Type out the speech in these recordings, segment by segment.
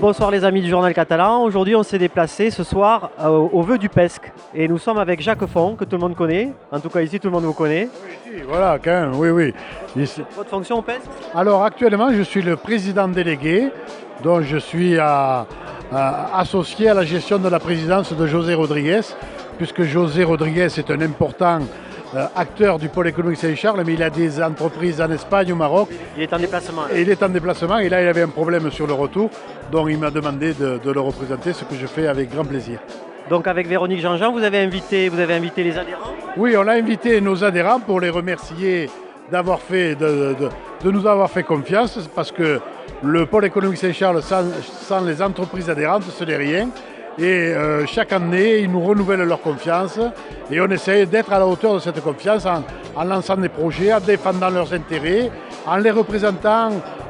Bonsoir les amis du Journal Catalan. Aujourd'hui on s'est déplacé ce soir au vœu du PESC. Et nous sommes avec Jacques Font, que tout le monde connaît. En tout cas ici tout le monde vous connaît. Oui, voilà, quand même, oui. Ici. Votre fonction au PESC? Alors actuellement je suis le président délégué, donc je suis associé à la gestion de la présidence de José Rodriguez, puisque José Rodriguez est un important acteur du pôle économique Saint-Charles, mais il a des entreprises en Espagne, au Maroc. Il est en déplacement. Et il est en déplacement et là il avait un problème sur le retour, donc il m'a demandé de le représenter, ce que je fais avec grand plaisir. Donc avec Véronique Jean-Jean, vous avez invité les adhérents? Oui, on a invité nos adhérents pour les remercier de nous avoir fait confiance, parce que le pôle économique Saint-Charles sans les entreprises adhérentes, ce n'est rien. Et chaque année, ils nous renouvellent leur confiance et on essaye d'être à la hauteur de cette confiance en lançant des projets, en défendant leurs intérêts, en les représentant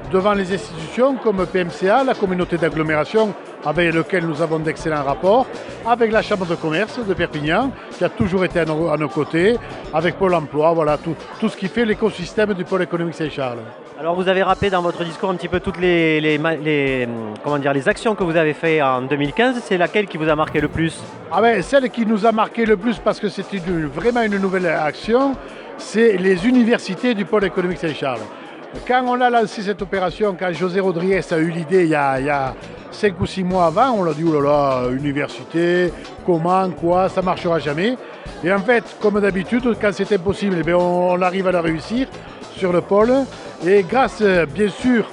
devant les institutions comme PMCA, la communauté d'agglomération avec laquelle nous avons d'excellents rapports, avec la Chambre de commerce de Perpignan qui a toujours été à nos côtés, avec Pôle emploi, voilà tout ce qui fait l'écosystème du pôle économique Saint-Charles. Alors vous avez rappelé dans votre discours un petit peu toutes les actions que vous avez faites en 2015. C'est laquelle qui vous a marqué le plus? Celle qui nous a marqué le plus, parce que c'est vraiment une nouvelle action, c'est les universités du pôle économique Saint-Charles. Quand on a lancé cette opération, quand José Rodriguez a eu l'idée il y a 5 ou 6 mois avant, on l'a dit, oh là là, université, comment, quoi, ça ne marchera jamais. Et en fait, comme d'habitude, quand c'est impossible, on arrive à la réussir sur le pôle. Et grâce, bien sûr,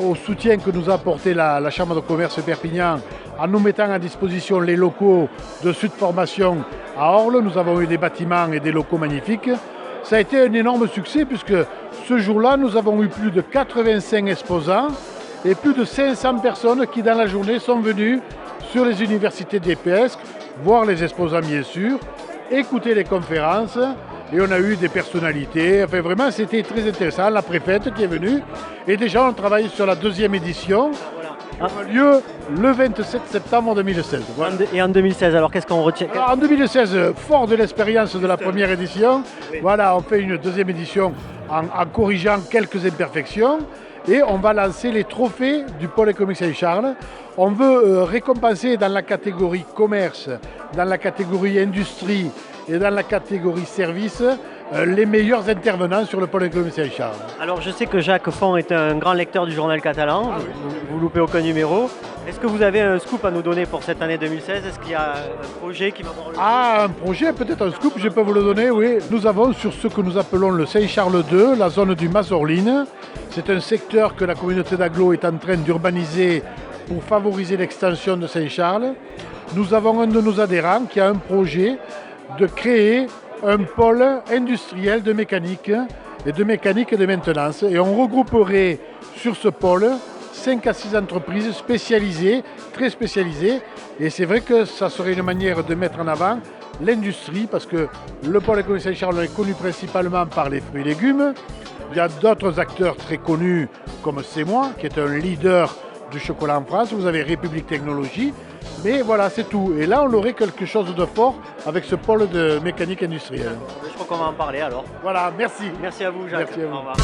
au soutien que nous a apporté la Chambre de commerce de Perpignan, en nous mettant à disposition les locaux de Sud Formation à Orle, nous avons eu des bâtiments et des locaux magnifiques. Ça a été un énorme succès, puisque ce jour-là, nous avons eu plus de 85 exposants et plus de 500 personnes qui, dans la journée, sont venues sur les universités des PESC, voir les exposants bien sûr, écouter les conférences, et on a eu des personnalités. Enfin, vraiment, c'était très intéressant. La préfète qui est venue, et déjà, on travaille sur la 2e édition, qui aura lieu le 27 septembre 2016. Voilà. Et en 2016, alors qu'est-ce qu'on retient? En 2016, fort de l'expérience de la première édition, voilà, on fait une 2e édition en corrigeant quelques imperfections. Et on va lancer les trophées du pôle économique Saint-Charles. On veut récompenser dans la catégorie commerce, dans la catégorie industrie et dans la catégorie service les meilleurs intervenants sur le pôle économique Saint-Charles. Alors je sais que Jacques Font est un grand lecteur du Journal Catalan, vous loupez aucun numéro. Est-ce que vous avez un scoop à nous donner pour cette année 2016? Est-ce qu'il y a un projet qui va avoir le... Un projet, peut-être un scoop, je peux vous le donner, oui. Nous avons sur ce que nous appelons le Saint-Charles 2, la zone du Mazorline. C'est un secteur que la communauté d'agglo est en train d'urbaniser pour favoriser l'extension de Saint-Charles. Nous avons un de nos adhérents qui a un projet de créer un pôle industriel de mécanique et de maintenance. Et on regrouperait sur ce pôle 5 à 6 entreprises spécialisées, très spécialisées. Et c'est vrai que ça serait une manière de mettre en avant l'industrie, parce que le pôle économique Saint-Charles est connu principalement par les fruits et légumes. Il y a d'autres acteurs très connus comme C'est Moi, qui est un leader du chocolat en France. Vous avez République Technologie. Mais voilà, c'est tout. Et là, on aurait quelque chose de fort avec ce pôle de mécanique industrielle. Je crois qu'on va en parler alors. Voilà, merci. Merci à vous, Jacques. Merci à vous. Au revoir.